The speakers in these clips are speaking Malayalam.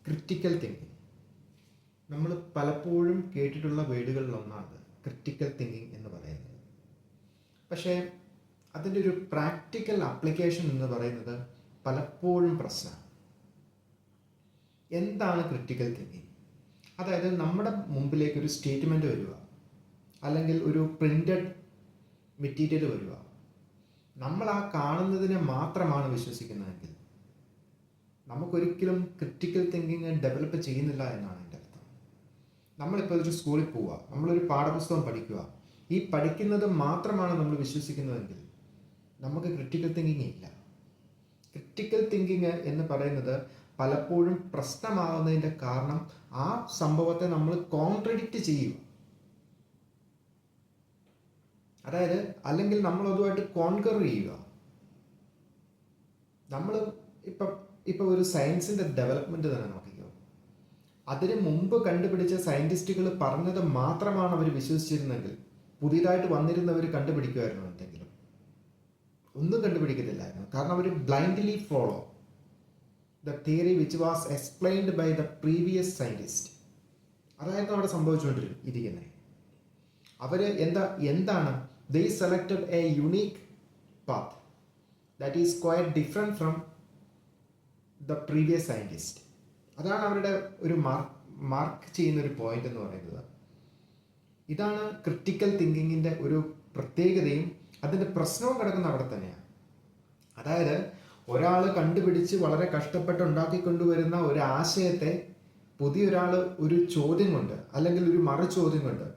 Critical thinking. നമ്മൾ പലപ്പോഴും കേട്ടിട്ടുള്ള വേർഡുകളിലൊന്നാണ് ക്രിട്ടിക്കൽ തിങ്കിങ് എന്ന് പറയുന്നത്. പക്ഷേ അതിൻ്റെ ഒരു പ്രാക്ടിക്കൽ ആപ്ലിക്കേഷൻ എന്ന് പറയുന്നത് പലപ്പോഴും പ്രശ്നമാണ്. എന്താണ് ക്രിട്ടിക്കൽ തിങ്കിങ്? അതായത് നമ്മുടെ മുമ്പിലേക്ക് ഒരു സ്റ്റേറ്റ്മെൻറ്റ് വരിക, അല്ലെങ്കിൽ ഒരു പ്രിൻ്റഡ് മെറ്റീരിയൽ വരിക, നമ്മൾ ആ കാണുന്നതിനെ മാത്രമാണ് വിശ്വസിക്കുന്നതെങ്കിൽ നമുക്കൊരിക്കലും ക്രിട്ടിക്കൽ തിങ്കിങ് ഡെവലപ്പ് ചെയ്യുന്നില്ല എന്നാണ് എൻ്റെ അർത്ഥം. നമ്മളിപ്പോൾ ഒരു സ്കൂളിൽ പോവുക, നമ്മളൊരു പാഠപുസ്തകം പഠിക്കുക, ഈ പഠിക്കുന്നത് മാത്രമാണ് നമ്മൾ വിശ്വസിക്കുന്നതെങ്കിൽ നമുക്ക് ക്രിട്ടിക്കൽ തിങ്കിങ് ഇല്ല. ക്രിട്ടിക്കൽ തിങ്കിങ് എന്ന് പറയുന്നത് പലപ്പോഴും പ്രശ്നമാകുന്നതിൻ്റെ കാരണം ആ സംഭവത്തെ നമ്മൾ കോൺട്രഡിക്റ്റ് ചെയ്യുക, അതായത് അല്ലെങ്കിൽ നമ്മൾ അതുമായിട്ട് കോൺകർ ചെയ്യുക. നമ്മൾ ഇപ്പം ഒരു സയൻസിൻ്റെ ഡെവലപ്മെൻറ്റ് തന്നെ നോക്കിക്കോ. അതിന് മുമ്പ് കണ്ടുപിടിച്ച സയൻറ്റിസ്റ്റുകൾ പറഞ്ഞത് മാത്രമാണ് അവർ വിശ്വസിച്ചിരുന്നെങ്കിൽ പുതിയതായിട്ട് വന്നിരുന്നവർ കണ്ടുപിടിക്കുമായിരുന്നു എന്തെങ്കിലും? ഒന്നും കണ്ടുപിടിക്കത്തില്ലായിരുന്നു. കാരണം അവർ blindly follow the theory which was explained by the previous scientist. അതായിരുന്നു അവിടെ സംഭവിച്ചുകൊണ്ടിരിക്കുന്നത്. അവർ എന്താണ് they selected a unique path that is quite different from the previous scientist. അതാണ് അവരുടെ ഒരു മാർക്ക് ചെയ്യുന്ന ഒരു പോയിന്റ് എന്ന് പറയുന്നത്. ഇതാണ് ക്രിട്ടിക്കൽ തിങ്കിങ്ങിൻ്റെ ഒരു പ്രത്യേകതയും അതിൻ്റെ പ്രശ്നവും കിടക്കുന്ന അവിടെ തന്നെയാണ്. അതായത് ഒരാൾ കണ്ടുപിടിച്ച് വളരെ കഷ്ടപ്പെട്ട് ഉണ്ടാക്കിക്കൊണ്ടുവരുന്ന ഒരു ആശയത്തെ പുതിയൊരാൾ ഒരു ചോദ്യം കൊണ്ട് അല്ലെങ്കിൽ ഒരു മറു ചോദ്യം കൊണ്ട്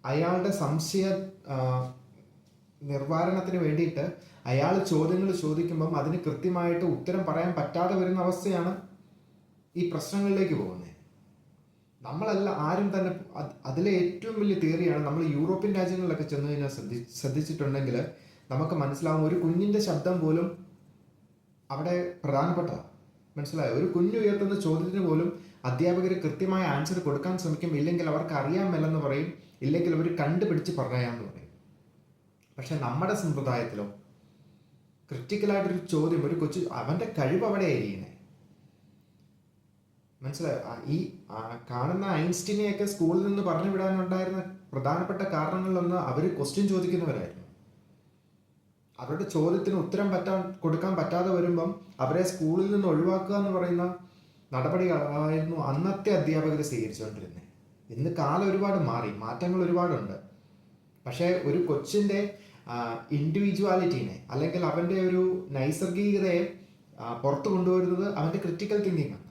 അയാളുടെ സംശയ നിർവാരണത്തിന് വേണ്ടിയിട്ട് അയാൾ ചോദ്യങ്ങൾ ചോദിക്കുമ്പം അതിന് കൃത്യമായിട്ട് ഉത്തരം പറയാൻ പറ്റാതെ വരുന്ന അവസ്ഥയാണ് ഈ പ്രശ്നങ്ങളിലേക്ക് പോകുന്നത്. നമ്മളല്ല ആരും തന്നെ അതിലെ ഏറ്റവും വലിയ തിയറിയാണ്. നമ്മൾ യൂറോപ്യൻ രാജ്യങ്ങളിലൊക്കെ ചെന്ന് കഴിഞ്ഞാൽ ശ്രദ്ധിച്ചിട്ടുണ്ടെങ്കിൽ നമുക്ക് മനസ്സിലാവും, ഒരു കുഞ്ഞിൻ്റെ ശബ്ദം പോലും അവിടെ പ്രധാനപ്പെട്ടതാണ്. മനസ്സിലായോ? ഒരു കുഞ്ഞു ഉയർത്തുന്ന ചോദ്യത്തിന് പോലും അധ്യാപകർ കൃത്യമായ ആൻസർ കൊടുക്കാൻ ശ്രമിക്കും. ഇല്ലെങ്കിൽ അവർക്ക് അറിയാൻ മേലെന്ന് പറയും, ഇല്ലെങ്കിൽ അവർ കണ്ടുപിടിച്ച് പറയാമെന്ന് പറയും. പക്ഷെ നമ്മുടെ സമ്പ്രദായത്തിലോ ക്രിട്ടിക്കലായിട്ടൊരു ചോദ്യം, ഒരു കൊച്ചു അവൻ്റെ കഴിവ് അവിടെ ആയിരിക്കുന്നത്. മനസ്സിലായോ? ഈ കാണുന്ന ഐൻസ്റ്റീനെയൊക്കെ സ്കൂളിൽ നിന്ന് പറഞ്ഞു വിടാനുണ്ടായിരുന്ന പ്രധാനപ്പെട്ട കാരണങ്ങളിലൊന്ന് അവർ ക്വസ്റ്റ്യൻ ചോദിക്കുന്നവരായിരുന്നു. അവരുടെ ചോദ്യത്തിന് ഉത്തരം കൊടുക്കാൻ പറ്റാതെ വരുമ്പം അവരെ സ്കൂളിൽ നിന്ന് ഒഴിവാക്കുക എന്ന് പറയുന്ന നടപടികളായിരുന്നു അന്നത്തെ അധ്യാപകർ സ്വീകരിച്ചുകൊണ്ടിരുന്നത്. ഇന്ന് കാലം ഒരുപാട് മാറി, മാറ്റങ്ങൾ ഒരുപാടുണ്ട്. പക്ഷേ ഒരു കൊച്ചിൻ്റെ ഇൻഡിവിജ്വാലിറ്റീനെ അല്ലെങ്കിൽ അവൻ്റെ ഒരു നൈസർഗികതയെ പുറത്തു കൊണ്ടുവരുന്നത് അവൻ്റെ ക്രിട്ടിക്കൽ തിങ്കിങ് ആണ്.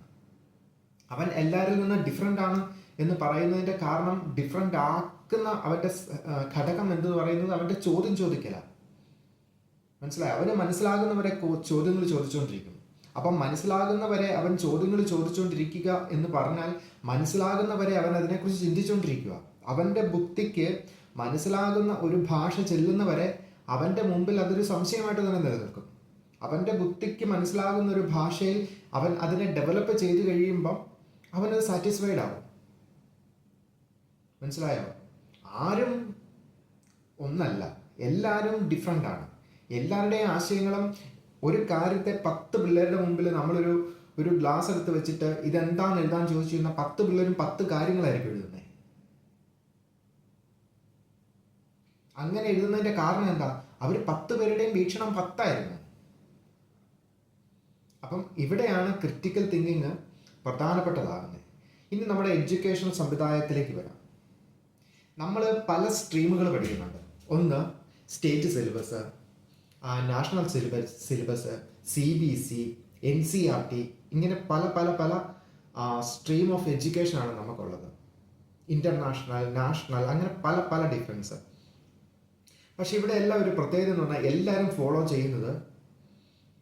അവൻ എല്ലാവരിൽ നിന്ന് ഡിഫറെൻ്റ് ആണ് എന്ന് പറയുന്നതിൻ്റെ കാരണം ഡിഫറെൻ്റ് ആക്കുന്ന അവൻ്റെ ഘടകം എന്ന് പറയുന്നത് അവൻ്റെ ചോദ്യം ചോദിക്കലാണ്. മനസ്സിലായി? അവന് മനസ്സിലാകുന്നവരെ ചോദ്യങ്ങൾ ചോദിച്ചുകൊണ്ടിരിക്കും. അപ്പം മനസ്സിലാകുന്നവരെ അവൻ ചോദ്യങ്ങൾ ചോദിച്ചുകൊണ്ടിരിക്കുക എന്ന് പറഞ്ഞാൽ മനസ്സിലാകുന്നവരെ അവൻ അതിനെക്കുറിച്ച് ചിന്തിച്ചുകൊണ്ടിരിക്കുക. അവൻ്റെ ബുദ്ധിക്ക് മനസ്സിലാകുന്ന ഒരു ഭാഷ ചെല്ലുന്നവരെ അവൻ്റെ മുമ്പിൽ അതൊരു സംശയമായിട്ട് തന്നെ നിലനിൽക്കും. അവൻ്റെ ബുദ്ധിക്ക് മനസ്സിലാകുന്ന ഒരു ഭാഷയിൽ അവൻ അതിനെ ഡെവലപ്പ് ചെയ്ത് കഴിയുമ്പം അവനത് സാറ്റിസ്ഫൈഡ് ആവും. മനസ്സിലായോ? ആരും ഒന്നല്ല, എല്ലാവരും ഡിഫറെൻ്റ് ആണ്. എല്ലാവരുടെയും ആശയങ്ങളും ഒരു കാര്യത്തെ 10 പിള്ളേരുടെ മുമ്പിൽ നമ്മളൊരു ഗ്ലാസ് എടുത്ത് വെച്ചിട്ട് ഇതെന്താണെന്ന് എഴുതാൻ ചോദിച്ചു കഴിഞ്ഞാൽ 10 പിള്ളേരും 10 കാര്യങ്ങളായിരിക്കും എഴുതുന്നത്. അങ്ങനെ എഴുതുന്നതിൻ്റെ കാരണം എന്താ? അവർ 10 പേരുടെയും വീക്ഷണം 10 ആയിരുന്നു. അപ്പം ഇവിടെയാണ് ക്രിട്ടിക്കൽ തിങ്കിങ് പ്രധാനപ്പെട്ടതാകുന്നത്. ഇനി നമ്മുടെ എഡ്യൂക്കേഷണൽ സമ്പ്രദായത്തിലേക്ക് വരാം. നമ്മൾ പല സ്ട്രീമുകൾ പഠിക്കുന്നുണ്ട്. ഒന്ന് state syllabus, national syllabus, CBC, NCERT, ഇങ്ങനെ പല പല പല സ്ട്രീം ഓഫ് എഡ്യൂക്കേഷനാണ് നമുക്കുള്ളത്. ഇൻ്റർനാഷണൽ, നാഷണൽ, അങ്ങനെ പല പല ഡിഫറൻസ്. പക്ഷെ ഇവിടെ എല്ലാം ഒരു പ്രത്യേകത എന്ന് പറഞ്ഞാൽ എല്ലാവരും ഫോളോ ചെയ്യുന്നത്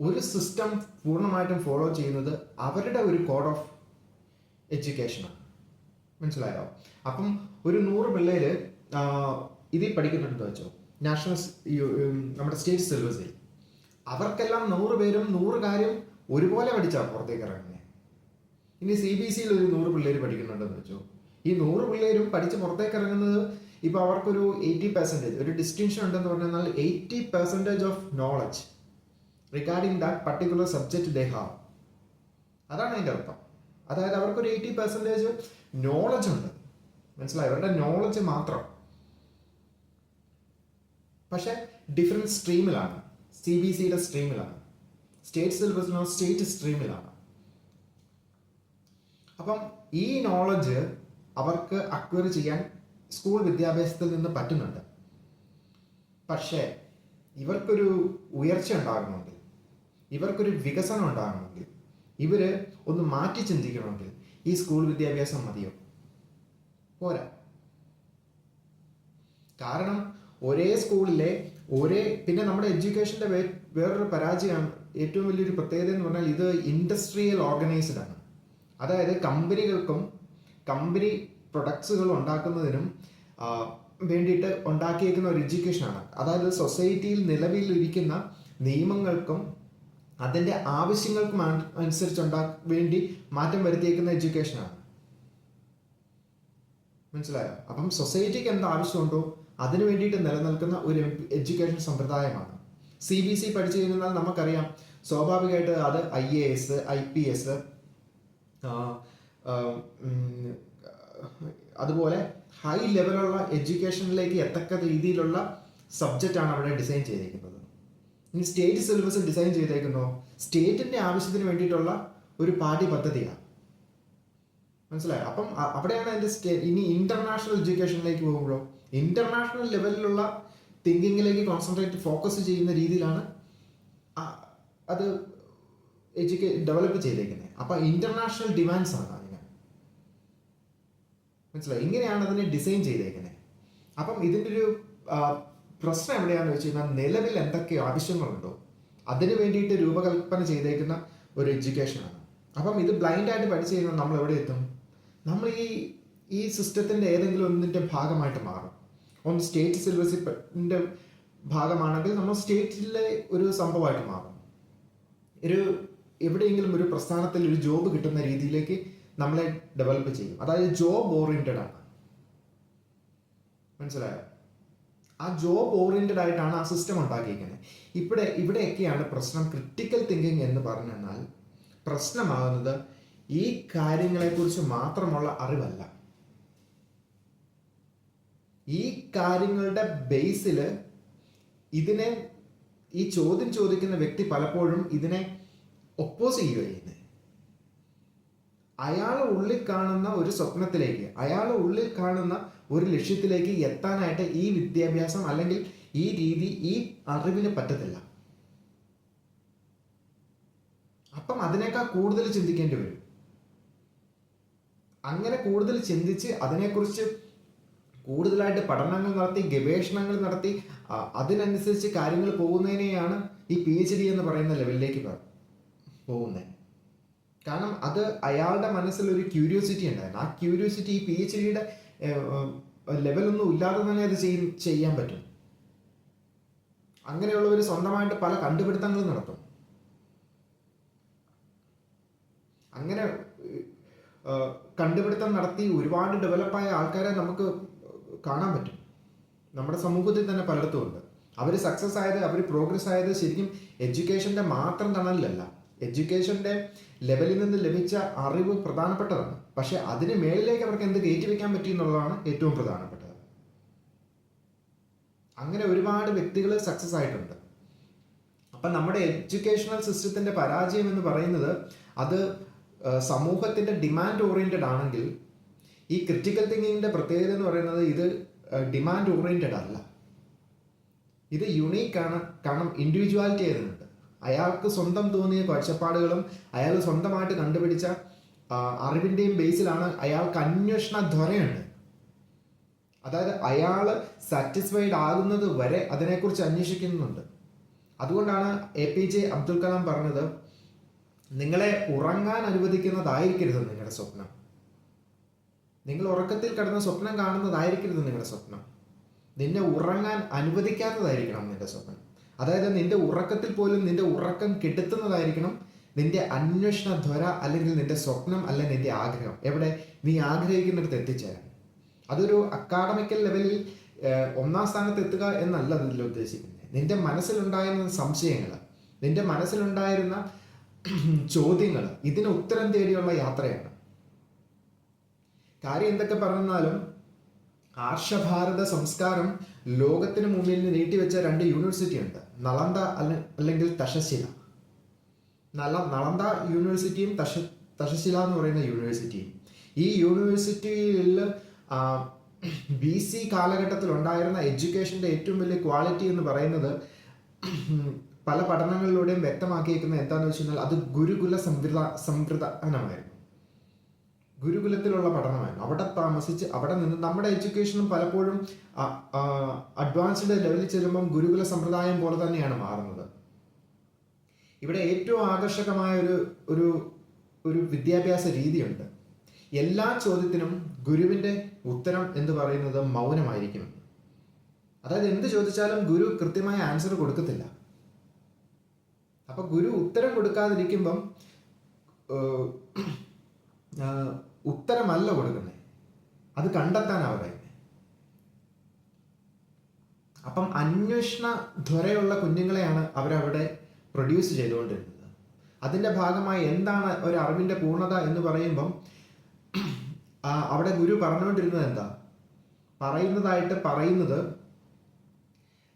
ഒരു സിസ്റ്റം പൂർണ്ണമായിട്ടും ഫോളോ ചെയ്യുന്നത് അവരുടെ ഒരു കോഡ് ഓഫ് എഡ്യൂക്കേഷനാണ്. മനസ്സിലായോ? അപ്പം ഒരു 100 പിള്ളേർ ഇതിൽ പഠിക്കുന്നുണ്ടെന്ന് വെച്ചോ, നാഷണൽ നമ്മുടെ സ്റ്റേറ്റ് സിലബസിൽ, അവർക്കെല്ലാം 100 പേരും 100 കാര്യം ഒരുപോലെ പഠിച്ചാൽ പുറത്തേക്ക് ഇറങ്ങുന്നത്. ഇനി CBCയിൽ ഒരു 100 പിള്ളേർ പഠിക്കുന്നുണ്ടെന്ന് വെച്ചോ, ഈ 100 പിള്ളേരും പഠിച്ച് പുറത്തേക്ക് ഇറങ്ങുന്നത് ഇപ്പോൾ അവർക്കൊരു 80% ഒരു ഡിസ്റ്റിങ്ഷൻ ഉണ്ടെന്ന് പറഞ്ഞാൽ 80% of knowledge regarding that particular subject they have. അതാണ് അതിൻ്റെ അർത്ഥം. അതായത് അവർക്കൊരു 80% നോളജ് ഉണ്ട്, മനസ്സിലായി, അവരുടെ നോളജ് മാത്രം. പക്ഷെ ഡിഫറെൻറ്റ് സ്ട്രീമിലാണ്, CBCയുടെ സ്ട്രീമിലാണ്, സ്റ്റേറ്റ് സിലബസിനോ സ്റ്റേറ്റ് സ്ട്രീമിലാണ്. അപ്പം ഈ നോളജ് അവർക്ക് അക്വയർ ചെയ്യാൻ സ്കൂൾ വിദ്യാഭ്യാസത്തിൽ നിന്ന് പറ്റുന്നുണ്ട്. പക്ഷേ ഇവർക്കൊരു ഉയർച്ച ഉണ്ടാകണമെങ്കിൽ, ഇവർക്കൊരു വികസനം ഉണ്ടാകണമെങ്കിൽ, ഇവർ ഒന്ന് മാറ്റി ചിന്തിക്കണമെങ്കിൽ ഈ സ്കൂൾ വിദ്യാഭ്യാസം മതിയോ? പോരാ. കാരണം ഒരേ സ്കൂളിലെ പിന്നെ നമ്മുടെ എഡ്യൂക്കേഷൻ്റെ വേറൊരു പരാജയമാണ്, ഏറ്റവും വലിയൊരു പ്രത്യേകത എന്ന് പറഞ്ഞാൽ ഇത് ഇൻഡസ്ട്രിയൽ ഓർഗനൈസ്ഡ് ആണ്. അതായത് കമ്പനികൾക്കും കമ്പനി പ്രൊഡക്ട്സുകൾ ഉണ്ടാക്കുന്നതിനും വേണ്ടിയിട്ട് ഉണ്ടാക്കിയേക്കുന്ന ഒരു എഡ്യൂക്കേഷനാണ്. അതായത് സൊസൈറ്റിയിൽ നിലവിലിരിക്കുന്ന നിയമങ്ങൾക്കും അതിൻ്റെ ആവശ്യങ്ങൾക്കും അനുസരിച്ച് വേണ്ടി മാറ്റം വരുത്തിയേക്കുന്ന എഡ്യൂക്കേഷനാണ്. മനസ്സിലായോ? അപ്പം സൊസൈറ്റിക്ക് എന്ത് ആവശ്യമുണ്ടോ അതിനു വേണ്ടിയിട്ട് നിലനിൽക്കുന്ന ഒരു എഡ്യൂക്കേഷൻ സമ്പ്രദായമാണ്. CBC പഠിച്ചു കഴിഞ്ഞാൽ നമുക്കറിയാം, സ്വാഭാവികമായിട്ട് അത് IAS, IPS, അതുപോലെ ഹൈ ലെവലുള്ള എഡ്യൂക്കേഷനിലേക്ക് എത്തക്ക രീതിയിലുള്ള സബ്ജക്റ്റാണ് അവിടെ ഡിസൈൻ ചെയ്തിരിക്കുന്നത്. ഇനി സ്റ്റേറ്റ് സിലബസ് ഡിസൈൻ ചെയ്തേക്കുന്നോ സ്റ്റേറ്റിൻ്റെ ആവശ്യത്തിന് വേണ്ടിയിട്ടുള്ള ഒരു പാഠ്യപദ്ധതിയാണ്. മനസ്സിലായോ? അപ്പം അവിടെയാണ് അതിൻ്റെ ഇനി ഇന്റർനാഷണൽ എഡ്യൂക്കേഷനിലേക്ക് പോകുമ്പോഴോ ഇന്റർനാഷണൽ ലെവലിലുള്ള തിങ്കിങ്ങിലേക്ക് ഫോക്കസ് ചെയ്യുന്ന രീതിയിലാണ് അത് ഡെവലപ്പ് ചെയ്തേക്കുന്നത്. അപ്പം ഇന്റർനാഷണൽ ഡിമാൻഡ്സ് ആണ് അതിന്. മനസ്സിലായി? ഇങ്ങനെയാണ് അതിനെ ഡിസൈൻ ചെയ്തേക്കുന്നത്. അപ്പം ഇതിൻ്റെ ഒരു പ്രശ്നം എവിടെയാണെന്ന് വെച്ച് കഴിഞ്ഞാൽ, നിലവിൽ എന്തൊക്കെ ആവശ്യങ്ങളുണ്ടോ അതിന് വേണ്ടിയിട്ട് രൂപകൽപ്പന ചെയ്തേക്കുന്ന ഒരു എഡ്യൂക്കേഷനാണ്. അപ്പം ഇത് ബ്ലൈൻഡായിട്ട് പഠിച്ചു കഴിഞ്ഞാൽ നമ്മൾ എവിടെ എത്തും? നമ്മൾ ഈ സിസ്റ്റത്തിൻ്റെ ഏതെങ്കിലും ഒന്നിൻ്റെ ഭാഗമായിട്ട് മാറും. ഒന്ന് സ്റ്റേറ്റ് സിലബസിൻ്റെ ഭാഗമാണെങ്കിൽ നമ്മൾ സ്റ്റേറ്റിലെ ഒരു സംഭവമായിട്ട് മാറും. എവിടെയെങ്കിലും ഒരു പ്രസ്ഥാനത്തിൽ ഒരു ജോബ് കിട്ടുന്ന രീതിയിലേക്ക് നമ്മളെ ഡെവലപ്പ് ചെയ്യും. അതായത് ജോബ് ഓറിയൻറ്റഡ് ആണ്. മനസ്സിലായോ? ആ ജോബ് ഓറിയൻറ്റഡ് ആയിട്ടാണ് ആ സിസ്റ്റം ഉണ്ടാക്കിയിരിക്കുന്നത്. ഇവിടെയൊക്കെയാണ് പ്രശ്നം. ക്രിട്ടിക്കൽ തിങ്കിങ് എന്ന് പറഞ്ഞാൽ പ്രശ്നമാകുന്നത് ഈ കാര്യങ്ങളെക്കുറിച്ച് മാത്രമുള്ള അറിവല്ല. ഈ കാര്യങ്ങളുടെ ബേസിൽ ഈ ചോദ്യം ചോദിക്കുന്ന വ്യക്തി പലപ്പോഴും ഇതിനെ ഒപ്പോസ് ചെയ്യുക ചെയ്യുന്നത്. അയാളുടെ ഉള്ളിൽ കാണുന്ന ഒരു സ്വപ്നത്തിലേക്ക്, അയാളുടെ ഉള്ളിൽ കാണുന്ന ഒരു ലക്ഷ്യത്തിലേക്ക് എത്താനായിട്ട് ഈ വിദ്യാഭ്യാസം അല്ലെങ്കിൽ ഈ രീതി, ഈ അറിവിന് പറ്റത്തില്ല. അപ്പം അതിനേക്കാൾ കൂടുതൽ ചിന്തിക്കേണ്ടി വരും. അങ്ങനെ കൂടുതൽ ചിന്തിച്ച് അതിനെക്കുറിച്ച് കൂടുതലായിട്ട് പഠനങ്ങൾ നടത്തി, ഗവേഷണങ്ങൾ നടത്തി, അതിനനുസരിച്ച് കാര്യങ്ങൾ പോകുന്നതിനെയാണ് ഈ PhD എന്ന് പറയുന്ന ലെവലിലേക്ക് പോകുന്നത്. കാരണം അത് അയാളുടെ മനസ്സിലൊരു ക്യൂരിയോസിറ്റി ഉണ്ടായിരുന്നു. ആ ക്യൂരിയോസിറ്റി ഈ PhDയുടെ ലെവലൊന്നും ഇല്ലാതെ തന്നെ അത് ചെയ്യാൻ പറ്റും. അങ്ങനെയുള്ളവർ സ്വന്തമായിട്ട് പല കണ്ടുപിടുത്തങ്ങളും നടത്തും. അങ്ങനെ കണ്ടുപിടുത്തം നടത്തി ഒരുപാട് ഡെവലപ്പായ ആൾക്കാരെ നമുക്ക് കാണാൻ പറ്റും. നമ്മുടെ സമൂഹത്തിൽ തന്നെ പലയിടത്തും ഉണ്ട്. അവർ സക്സസ് ആയത്, അവർ പ്രോഗ്രസ് ആയത് ശരിക്കും എഡ്യൂക്കേഷൻ്റെ മാത്രം തണലിലല്ല. എഡ്യൂക്കേഷൻ്റെ ലെവലിൽ നിന്ന് ലഭിച്ച അറിവ് പ്രധാനപ്പെട്ടതാണ്. പക്ഷെ അതിന് മേളിലേക്ക് അവർക്ക് എന്ത് കയറ്റി വെക്കാൻ പറ്റി എന്നുള്ളതാണ് ഏറ്റവും പ്രധാനപ്പെട്ടത്. അങ്ങനെ ഒരുപാട് വ്യക്തികൾ സക്സസ് ആയിട്ടുണ്ട്. അപ്പം നമ്മുടെ എഡ്യൂക്കേഷണൽ സിസ്റ്റത്തിൻ്റെ പരാജയം എന്ന് പറയുന്നത് അത് സമൂഹത്തിൻ്റെ ഡിമാൻഡ് ഓറിയൻറ്റഡ് ആണെങ്കിൽ, ഈ ക്രിട്ടിക്കൽ തിങ്കിങ്ങിൻ്റെ പ്രത്യേകത എന്ന് പറയുന്നത് ഇത് ഡിമാൻഡ് ഓറിയൻറ്റഡ് അല്ല, ഇത് യുണീക്കാണ്. കാരണം ഇൻഡിവിജ്വാലിറ്റി ആയിരുന്നുണ്ട്. അയാൾക്ക് സ്വന്തം തോന്നിയ കാഴ്ചപ്പാടുകളും അയാൾ സ്വന്തമായിട്ട് കണ്ടുപിടിച്ച അറിവിൻ്റെയും ബേസിലാണ് അയാൾക്ക് അന്വേഷണ ധ്വരയുണ്ട്. അതായത് അയാൾ സാറ്റിസ്ഫൈഡ് ആകുന്നത് വരെ അതിനെക്കുറിച്ച് അന്വേഷിക്കുന്നുണ്ട്. അതുകൊണ്ടാണ് APJ അബ്ദുൽ കലാം പറഞ്ഞത്, നിങ്ങളെ ഉറങ്ങാൻ അനുവദിക്കുന്നതായിരിക്കരുത് നിങ്ങളുടെ സ്വപ്നം. നിങ്ങൾ ഉറക്കത്തിൽ കിടന്ന് സ്വപ്നം കാണുന്നതായിരിക്കരുത് നിങ്ങളുടെ സ്വപ്നം. നിന്നെ ഉറങ്ങാൻ അനുവദിക്കാത്തതായിരിക്കണം നിന്റെ സ്വപ്നം. അതായത് നിന്റെ ഉറക്കത്തിൽ പോലും നിന്റെ ഉറക്കം കെടുത്തുന്നതായിരിക്കണം നിന്റെ അന്വേഷണ ധ്വര, അല്ലെങ്കിൽ നിന്റെ സ്വപ്നം, അല്ലെങ്കിൽ നിന്റെ ആഗ്രഹം. എവിടെ നീ ആഗ്രഹിക്കുന്നിടത്ത് എത്തിച്ചേരാൻ. അതൊരു അക്കാഡമിക്കൽ ലെവലിൽ 1ാം സ്ഥാനത്ത് എത്തുക എന്നല്ല അതിൽ ഉദ്ദേശിക്കുന്നത്. നിന്റെ മനസ്സിലുണ്ടായിരുന്ന സംശയങ്ങൾ, നിന്റെ മനസ്സിലുണ്ടായിരുന്ന ചോദ്യങ്ങൾ, ഇതിന് ഉത്തരം തേടിയുള്ള യാത്രയാണ്. കാര്യം എന്തൊക്കെ പറഞ്ഞാലും ആർഷഭാരത സംസ്കാരം ലോകത്തിന് മുമ്പിൽ നീട്ടിവെച്ച 2 യൂണിവേഴ്സിറ്റി ഉണ്ട്. നളന്ദ അല്ലെങ്കിൽ തക്ഷശില. നളന്ദ യൂണിവേഴ്സിറ്റിയും തക്ഷശില എന്ന് പറയുന്ന യൂണിവേഴ്സിറ്റിയും. ഈ യൂണിവേഴ്സിറ്റിയിൽ BC കാലഘട്ടത്തിൽ ഉണ്ടായിരുന്ന എഡ്യൂക്കേഷൻ്റെ ഏറ്റവും വലിയ ക്വാളിറ്റി എന്ന് പറയുന്നത് പല പഠനങ്ങളിലൂടെയും വ്യക്തമാക്കിയിരിക്കുന്നത് എന്താണെന്ന് വെച്ച് കഴിഞ്ഞാൽ അത് ഗുരുകുല സംവിധാനമായിരുന്നു. ഗുരുകുലത്തിലുള്ള പഠനമായിരുന്നു. അവിടെ താമസിച്ച് അവിടെ നിന്ന് നമ്മുടെ എഡ്യൂക്കേഷനും പലപ്പോഴും അഡ്വാൻസ്ഡ് ലെവലിൽ ചെല്ലുമ്പം ഗുരുകുല സമ്പ്രദായം പോലെ തന്നെയാണ് മാറുന്നത്. ഇവിടെ ഏറ്റവും ആകർഷകമായ ഒരു ഒരു വിദ്യാഭ്യാസ രീതിയുണ്ട്. എല്ലാ ചോദ്യത്തിനും ഗുരുവിൻ്റെ ഉത്തരം എന്ന് പറയുന്നത് മൗനമായിരിക്കും. അതായത് എന്ത് ചോദിച്ചാലും ഗുരു കൃത്യമായ ആൻസർ കൊടുക്കത്തില്ല. അപ്പൊ ഗുരു ഉത്തരം കൊടുക്കാതിരിക്കുമ്പം ഉത്തരമല്ല കൊടുക്കുന്നത്, അത് കണ്ടെത്താനാണ് പറയുന്നത്. അപ്പം അന്വേഷണ ധ്വരയുള്ള കുഞ്ഞുങ്ങളെയാണ് അവരവിടെ പ്രൊഡ്യൂസ് ചെയ്തുകൊണ്ടിരുന്നത്. അതിൻ്റെ ഭാഗമായി എന്താണ് ഒരു അറിവിൻ്റെ പൂർണ്ണത എന്ന് പറയുമ്പം അവിടെ ഗുരു പറഞ്ഞുകൊണ്ടിരുന്നത് എന്താ പറയുന്നത്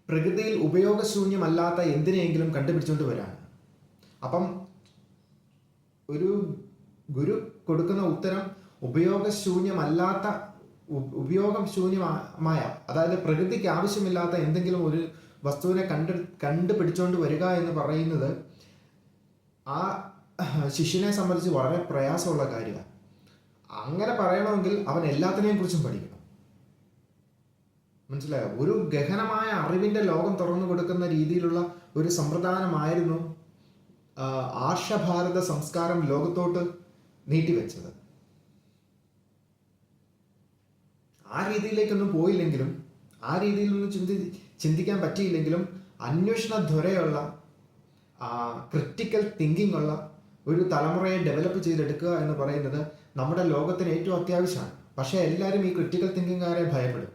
പ്രകൃതിയിൽ ഉപയോഗശൂന്യമല്ലാത്ത എന്തിനെങ്കിലും കണ്ടുപിടിച്ചുകൊണ്ട് വരാണ്. അപ്പം ഒരു ഗുരു കൊടുക്കുന്ന ഉത്തരം ഉപയോഗശൂന്യമായ അതായത് പ്രകൃതിക്ക് ആവശ്യമില്ലാത്ത എന്തെങ്കിലും ഒരു വസ്തുവിനെ കണ്ടുപിടിച്ചുകൊണ്ട് വരിക എന്ന് പറയുന്നത് ആ ശിഷ്യനെ സംബന്ധിച്ച് വളരെ പ്രയാസമുള്ള കാര്യമാണ്. അങ്ങനെ പറയണമെങ്കിൽ അവൻ എല്ലാത്തിനെയും കുറിച്ചും പഠിക്കണം. മനസ്സിലായോ? ഒരു ഗഹനമായ അറിവിൻ്റെ ലോകം തുറന്നു കൊടുക്കുന്ന രീതിയിലുള്ള ഒരു സമ്പ്രദായമായിരുന്നു ആർഷഭാരത സംസ്കാരം ലോകത്തോട്ട് നീട്ടിവെച്ചത്. ആ രീതിയിലേക്കൊന്നും പോയില്ലെങ്കിലും, ആ രീതിയിലൊന്നും ചിന്തിക്കാൻ പറ്റിയില്ലെങ്കിലും അന്വേഷണ ധ്വരയുള്ള ക്രിട്ടിക്കൽ തിങ്കിങ് ഉള്ള ഒരു തലമുറയെ ഡെവലപ്പ് ചെയ്തെടുക്കുക എന്ന് പറയുന്നത് നമ്മുടെ ലോകത്തിന് ഏറ്റവും അത്യാവശ്യമാണ്. പക്ഷേ എല്ലാവരും ഈ ക്രിട്ടിക്കൽ തിങ്കിങ്കാരെ ഭയപ്പെടും.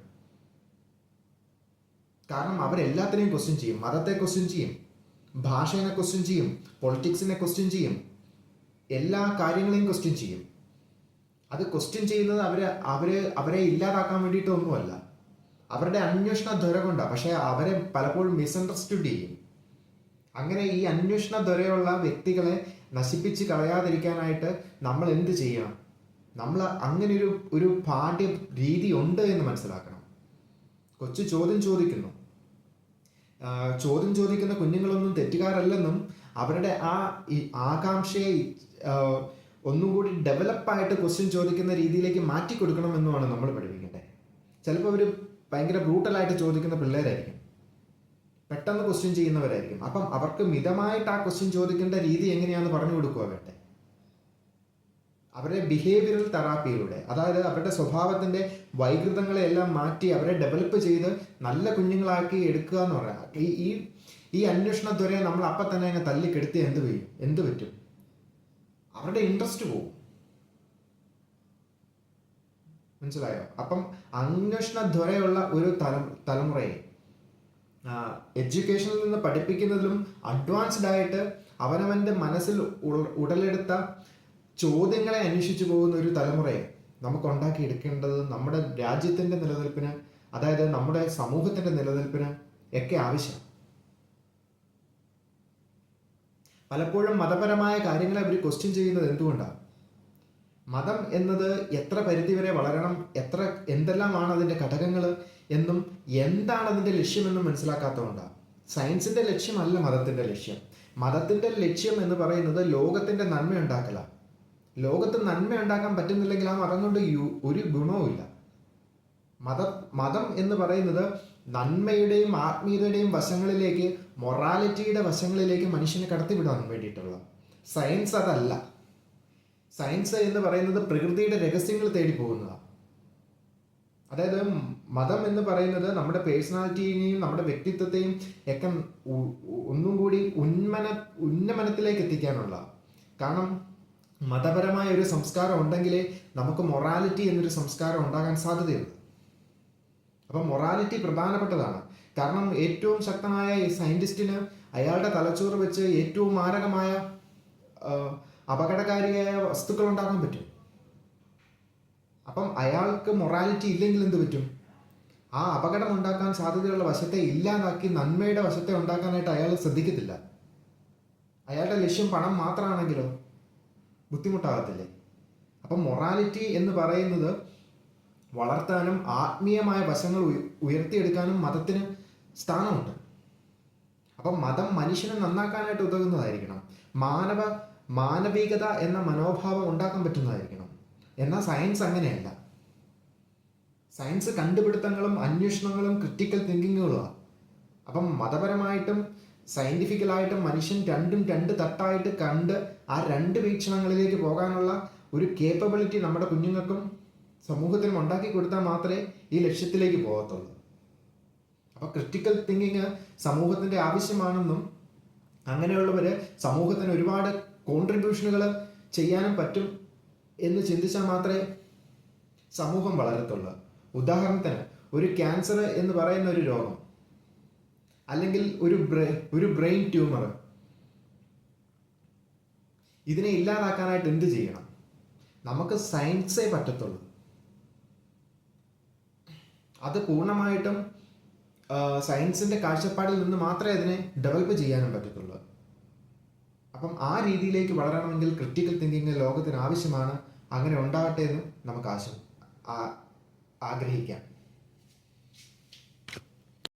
കാരണം അവരെല്ലാത്തിനെയും ക്വസ്റ്റ്യൻ ചെയ്യും. മതത്തെ ക്വസ്റ്റ്യൻ ചെയ്യും, ഭാഷയെ ക്വസ്റ്റ്യൻ ചെയ്യും, പൊളിറ്റിക്സിനെ ക്വസ്റ്റ്യൻ ചെയ്യും, എല്ലാ കാര്യങ്ങളെയും ക്വസ്റ്റ്യൻ ചെയ്യും. അത് ക്വസ്റ്റ്യൻ ചെയ്യുന്നത് അവരെ ഇല്ലാതാക്കാൻ വേണ്ടിയിട്ടൊന്നുമല്ല, അവരുടെ അന്വേഷണ ധ്വര കൊണ്ടാണ്. പക്ഷേ അവരെ പലപ്പോഴും മിസ്അണ്ടർസ്റ്റുഡ് ചെയ്യും. അങ്ങനെ ഈ അന്വേഷണ ധ്വരയുള്ള വ്യക്തികളെ നശിപ്പിച്ച് കളയാതിരിക്കാനായിട്ട് നമ്മൾ എന്ത് ചെയ്യണം? നമ്മൾ അങ്ങനെ ഒരു പാഠ്യ രീതി ഉണ്ട് എന്ന് മനസ്സിലാക്കണം. കൊച്ചു ചോദ്യം ചോദിക്കുന്ന കുഞ്ഞുങ്ങളൊന്നും തെറ്റുകാരല്ലെന്നും അവരുടെ ആകാംക്ഷയെ ഒന്നും കൂടി ഡെവലപ്പായിട്ട് ക്വസ്റ്റ്യൻ ചോദിക്കുന്ന രീതിയിലേക്ക് മാറ്റി കൊടുക്കണമെന്നുമാണ് നമ്മൾ പഠിപ്പിക്കേണ്ടത്. ചിലപ്പോൾ അവർ ഭയങ്കര ബ്രൂട്ടലായിട്ട് ചോദിക്കുന്ന പിള്ളേരായിരിക്കും, പെട്ടെന്ന് ക്വസ്റ്റ്യൻ ചെയ്യുന്നവരായിരിക്കും. അപ്പം അവർക്ക് മിതമായിട്ട് ആ ക്വസ്റ്റ്യൻ ചോദിക്കേണ്ട രീതി എങ്ങനെയാണെന്ന് പറഞ്ഞു കൊടുക്കുക വേണ്ടേ. അവരെ ബിഹേവിയറൽ തെറാപ്പിയിലൂടെ, അതായത് അവരുടെ സ്വഭാവത്തിൻ്റെ വൈകൃതങ്ങളെല്ലാം മാറ്റി അവരെ ഡെവലപ്പ് ചെയ്ത് നല്ല കുഞ്ഞുങ്ങളാക്കി എടുക്കുക എന്ന് പറയാം. ഈ അന്വേഷണ ത്വരയെ നമ്മൾ അപ്പം തന്നെ അങ്ങ് തല്ലിക്കെടുത്തി എന്ത് പറ്റും? അവരുടെ ഇൻട്രസ്റ്റ് പോകും. മനസ്സിലായോ? അപ്പം അന്വേഷണ ധ്വരയുള്ള ഒരു തലമുറയെ എഡ്യൂക്കേഷനിൽ നിന്ന് പഠിപ്പിക്കുന്നതിലും അഡ്വാൻസ്ഡ് ആയിട്ട് അവനവൻ്റെ മനസ്സിൽ ഉടലെടുത്ത ചോദ്യങ്ങളെ അന്വേഷിച്ചു പോകുന്ന ഒരു തലമുറയെ നമുക്ക് ഉണ്ടാക്കിയെടുക്കേണ്ടത് നമ്മുടെ രാജ്യത്തിൻ്റെ നിലനിൽപ്പിന്, അതായത് നമ്മുടെ സമൂഹത്തിൻ്റെ നിലനിൽപ്പിന് ഒക്കെ ആവശ്യം. പലപ്പോഴും മതപരമായ കാര്യങ്ങളെ അവർ ക്വസ്റ്റ്യൻ ചെയ്യുന്നത് എന്തുകൊണ്ടാണ്? മതം എന്നത് എത്ര പരിധിവരെ വളരണം, എന്തെല്ലാമാണ് അതിൻ്റെ ഘടകങ്ങൾ എന്നും എന്താണ് അതിൻ്റെ ലക്ഷ്യമെന്നും മനസ്സിലാക്കാത്തതുകൊണ്ടാണ്. സയൻസിൻ്റെ ലക്ഷ്യമല്ല മതത്തിൻ്റെ ലക്ഷ്യം. മതത്തിൻ്റെ ലക്ഷ്യം എന്ന് പറയുന്നത് ലോകത്തിൻ്റെ നന്മ ഉണ്ടാക്കലാണ്. ലോകത്ത് നന്മ ഉണ്ടാക്കാൻ പറ്റുന്നില്ലെങ്കിൽ ആ മതം കൊണ്ട് ഒരു ഗുണവുമില്ല. മതം എന്ന് പറയുന്നത് നന്മയുടെയും ആത്മീയതയുടെയും വശങ്ങളിലേക്ക്, മൊറാലിറ്റിയുടെ വശങ്ങളിലേക്ക് മനുഷ്യനെ കടത്തിവിടാൻ വേണ്ടിയിട്ടുള്ള. സയൻസ് അതല്ല. സയൻസ് എന്ന് പറയുന്നത് പ്രകൃതിയുടെ രഹസ്യങ്ങൾ തേടി പോകുന്നതാണ്. അതായത് മതം എന്ന് പറയുന്നത് നമ്മുടെ പേഴ്സണാലിറ്റിയെയും നമ്മുടെ വ്യക്തിത്വത്തെയും ഒക്കെ ഒന്നും കൂടി ഉന്നമനത്തിലേക്ക് എത്തിക്കാനുള്ള. കാരണം മതപരമായ ഒരു സംസ്കാരം ഉണ്ടെങ്കിലേ നമുക്ക് മൊറാലിറ്റി എന്നൊരു സംസ്കാരം ഉണ്ടാകാൻ സാധ്യതയുള്ളൂ. അപ്പം മൊറാലിറ്റി പ്രധാനപ്പെട്ടതാണ്. കാരണം ഏറ്റവും ശക്തനായ ഈ സയൻറ്റിസ്റ്റിന് അയാളുടെ തലച്ചോറ് വെച്ച് ഏറ്റവും മാരകമായ അപകടകാരിയായ വസ്തുക്കൾ ഉണ്ടാക്കാൻ പറ്റും. അപ്പം അയാൾക്ക് മൊറാലിറ്റി ഇല്ലെങ്കിൽ എന്ത് പറ്റും? ആ അപകടം ഉണ്ടാക്കാൻ സാധ്യതയുള്ള വശത്തെ ഇല്ലാതാക്കി നന്മയുടെ വശത്തെ ഉണ്ടാക്കാനായിട്ട് അയാൾ ശ്രദ്ധിക്കത്തില്ല. അയാളുടെ ലക്ഷ്യം പണം മാത്രമാണെങ്കിലോ ബുദ്ധിമുട്ടാകത്തില്ലേ? അപ്പം മൊറാലിറ്റി എന്ന് പറയുന്നത് വളർത്താനും ആത്മീയമായ വശങ്ങൾ ഉയർത്തിയെടുക്കാനും മതത്തിന് സ്ഥാനമുണ്ട്. അപ്പം മതം മനുഷ്യനെ നന്നാക്കാനായിട്ട് ഉതകുന്നതായിരിക്കണം. മാനവികത എന്ന മനോഭാവം ഉണ്ടാക്കാൻ പറ്റുന്നതായിരിക്കണം. എന്നാൽ സയൻസ് അങ്ങനെയല്ല. സയൻസ് കണ്ടുപിടുത്തങ്ങളും അന്വേഷണങ്ങളും ക്രിട്ടിക്കൽ തിങ്കിങ്ങുകളുമാണ്. അപ്പം മതപരമായിട്ടും സയന്റിഫിക്കലായിട്ടും മനുഷ്യൻ രണ്ടും രണ്ട് തട്ടായിട്ട് കണ്ട് ആ രണ്ട് വീക്ഷണങ്ങളിലേക്ക് പോകാനുള്ള ഒരു കേപ്പബിലിറ്റി നമ്മുടെ കുഞ്ഞുങ്ങൾക്കും സമൂഹത്തിനും ഉണ്ടാക്കി കൊടുത്താൽ മാത്രമേ ഈ ലക്ഷ്യത്തിലേക്ക് പോകത്തുള്ളൂ. അപ്പോൾ ക്രിട്ടിക്കൽ തിങ്കിങ് സമൂഹത്തിൻ്റെ ആവശ്യമാണെന്നും അങ്ങനെയുള്ളവർ സമൂഹത്തിന് ഒരുപാട് കോൺട്രിബ്യൂഷനുകൾ ചെയ്യാനും പറ്റും എന്ന് ചിന്തിച്ചാൽ മാത്രമേ സമൂഹം വളരത്തുള്ളൂ. ഉദാഹരണത്തിന് ഒരു ക്യാൻസർ എന്ന് പറയുന്ന ഒരു രോഗം, അല്ലെങ്കിൽ ഒരു ബ്രെയിൻ ട്യൂമർ, ഇതിനെ ഇല്ലാതാക്കാനായിട്ട് എന്ത് ചെയ്യണം? നമുക്ക് സയൻസേ പറ്റത്തുള്ളൂ. അത് പൂർണ്ണമായിട്ടും സയൻസിൻ്റെ കാഴ്ചപ്പാടിൽ നിന്ന് മാത്രമേ അതിനെ ഡെവലപ്പ് ചെയ്യാനും പറ്റത്തുള്ളൂ. അപ്പം ആ രീതിയിലേക്ക് വളരണമെങ്കിൽ ക്രിട്ടിക്കൽ തിങ്കിങ് ലോകത്തിന് ആവശ്യമാണ്. അങ്ങനെ ഉണ്ടാകട്ടെ എന്ന് നമുക്ക് ആഗ്രഹിക്കാം.